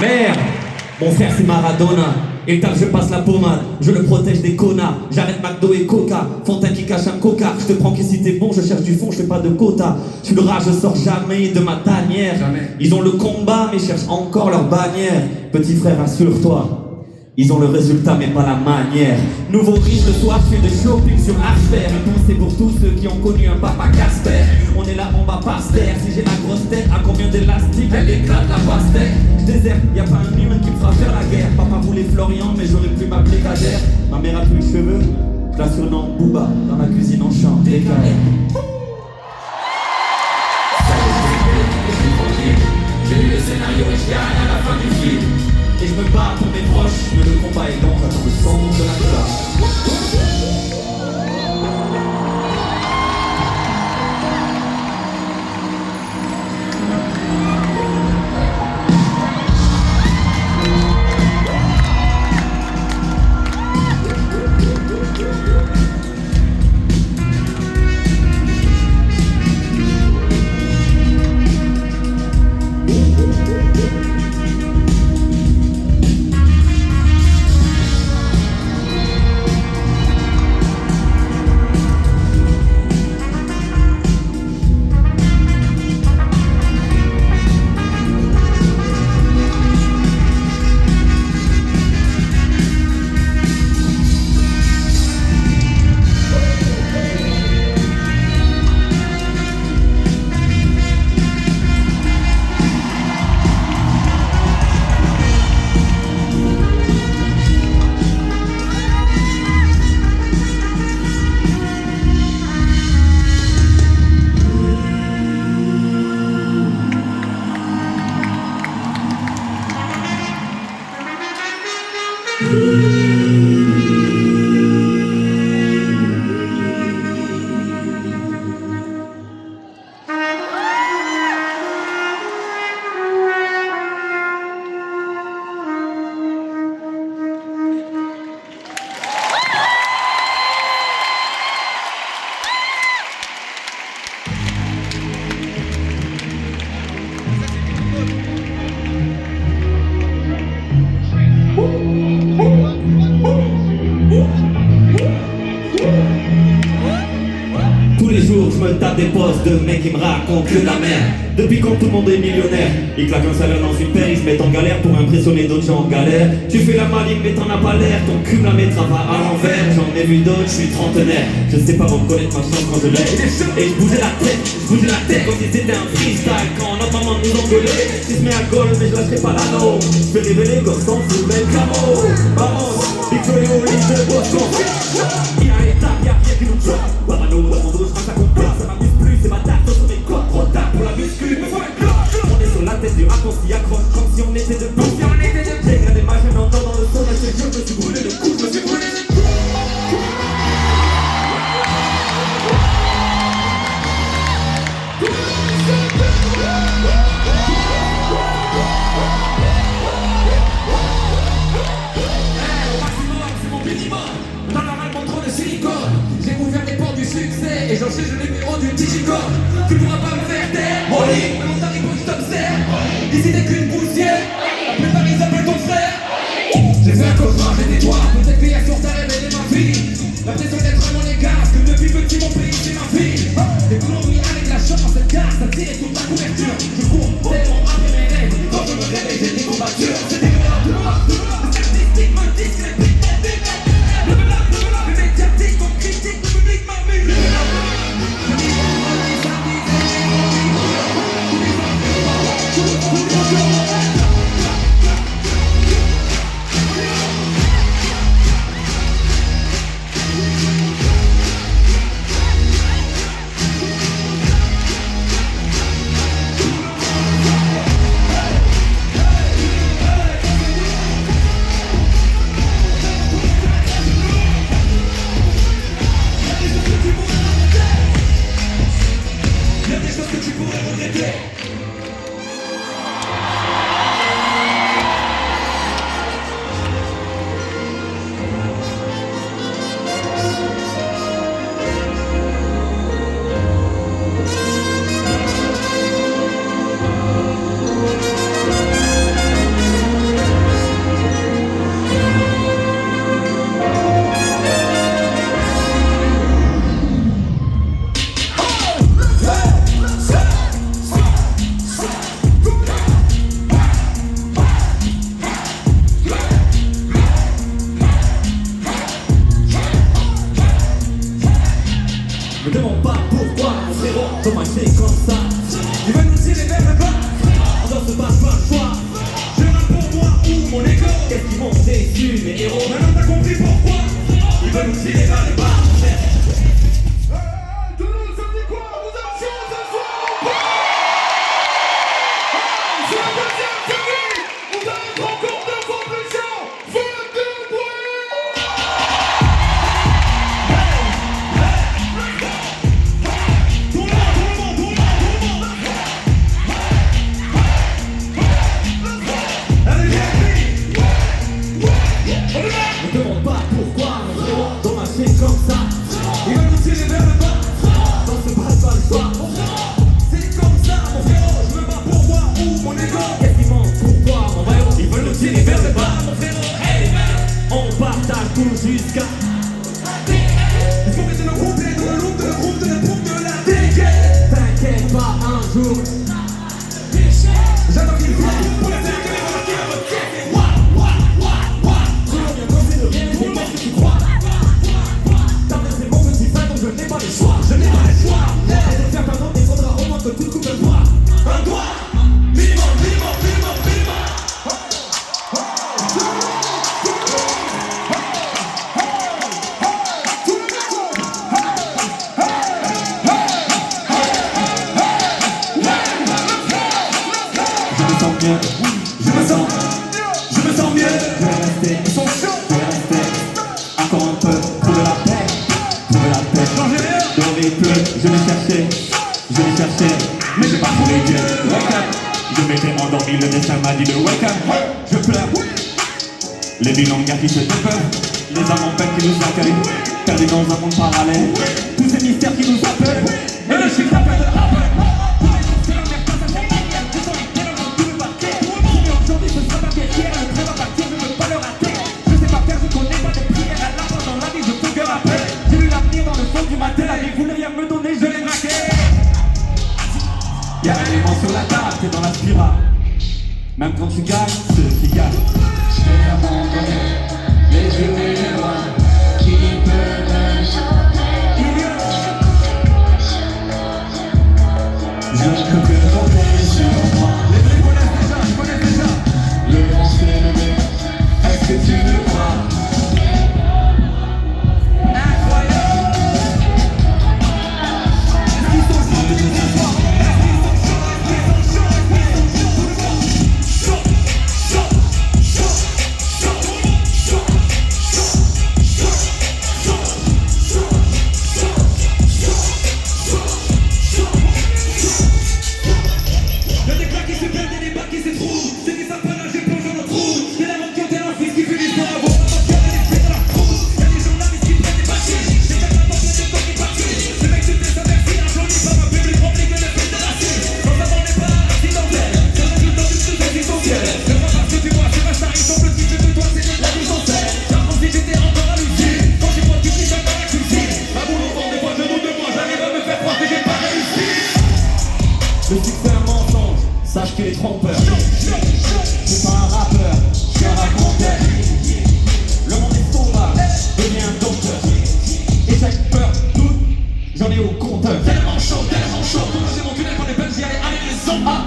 Merde, mon frère c'est Maradona. Et tape, je passe la pommade, je le protège des connards. J'arrête McDo et Coca, Fontaine qui cache un coca. Je te prends que si t'es bon, je cherche du fond, je fais pas de quota. Je suis le rat, je sors jamais de ma tanière. Jamais. Ils ont le combat mais cherchent encore leur bannière. Petit frère, assure-toi, ils ont le résultat mais pas la manière. Nouveau riche le soir, je fais de shopping sur Archer. Une pensée pour tous ceux qui ont connu un papa Casper. On est là, on va pas se taire. Si j'ai la grosse tête, à combien d'élastiques elle éclate la pastèque. Je déserte, y a pas un humain qui me fera faire la guerre. Papa voulait Florian mais j'aurais pu m'appeler Kader. Ma mère a plus de cheveux, je la surnomme Booba. Dans la cuisine on chante DKR. J'ai lu le scénario et je gagne à la fin du film. Et je me bats pour mes proches, mais le combat est long, j'attends le son de la cloche. Tous les jours je me tape des postes de mecs qui me racontent que la merde. Depuis quand tout le monde est millionnaire, ils claquent un salaire dans une paire, ils se mettent en galère pour impressionner d'autres gens en galère. Tu fais la maligne mais t'en as pas l'air, ton cul la mettra pas à l'envers. J'en ai vu d'autres, je suis trentenaire, je sais pas reconnaître ma chance quand je l'ai. Et je bougeais la tête comme si c'était un freestyle. Quand notre maman nous engueulait, je se met à goal mais je lâcherai pas l'anneau. Je vais révéler comme sans sous le camo. Vamos, Victorio, liste de Bosco. Il y a étape, y'a rien qui nous choque. Parano dans mon dos, je passe à combat, ça m'amuse plus, c'est ma tarte sur mes côtes. Trop tard pour la muscu, me faut un cloche. On est sur la tête du rap, on s'y accroche comme si on était de bouffe. J'ai gradé ma chaîne en dans le son, là je me suis brûlé le cou, je me suis brûlé le cou. Et j'en sais le numéro du digicode. Tu pourras pas me faire taire. Molly, mon tarif pour que je t'observe. Ici t'es qu'une poussière. La plupart ils appellent ton frère. J'ai fait un cauchemar, j'étais toi. Peut-être qu'il y a sur ta révélé ma vie. La pression d'être à mon égard. Parce que depuis petit mon pays c'est ma fille. Les colombes avec la chance, cette gare, ça tire toute la couverture. Je cours tellement après mes rêves. Quand je me réveille j'ai des combattures. C'est des gars de moi. Le statistique me disent que les pics m'ont dit. Le médiatique on critique, le public m'amuse. Thank you. partout jusqu'à. Laisse-moi mettre le complet dans le loop de le groupe de la troupe de la dégaine. T'inquiète pas, un jour. J'attends qu'il vienne pour la faire que les remarquer à votre tête. Et ouah. Toujours bien pensé de rien, mais pas ce que tu crois. T'as bien fait mon petit frère, donc je n'ai pas le choix. Je n'ai pas le choix. Et de faire pardon, il faudra au moins que tu coupes le doigt. Un doigt. Minimum. Je me sens mieux. Je vais rester, Ils sont chauds. je vais rester. Encore un peu, trouver la paix. Changez rien. Dans les pleurs, je l'ai cherché, mais j'ai pas trouvé Dieu. Wake up. Je m'étais endormi, le destin m'a dit de wake up. Je pleure. Les bilongas qui se dépeuvent, les âmes en peine qui nous accueillent, perdus dans un monde parallèle, tous ces mystères qui nous appellent, et le chiffre appelle de rappel. Aujourd'hui ce sera ma pierre, le train va partir, je veux pas le rater. Je sais pas faire, je connais pas de prière, à la fin dans la vie je peux que rappeler. J'ai lu l'avenir dans le fond du matin, la vie voulait rien me donner, je l'ai braqué. Y'a un élément sur la table, t'es dans la spirale. Même quand tu gagnes, ceux qui gagnent. Je vais abandonner les yeux et les doigts qui peuvent me chanter. Je ne peux que compter sur moi. Les deux je connais déjà. Le vent s'est levé, est-ce que tu le crois? Incroyable. Est-ce qu'ils sont chauds depuis ce soir? Le succès est un mensonge, sache qu'il est trompeur. Je suis pas un rappeur, je suis un raconteur. Le monde est sauvage, deviens un docteur. Échec, peur, doute, j'en ai au compteur. Tellement chaud, tout le monde est mon tunnel par les Belges, j'y allais, allez les zombies.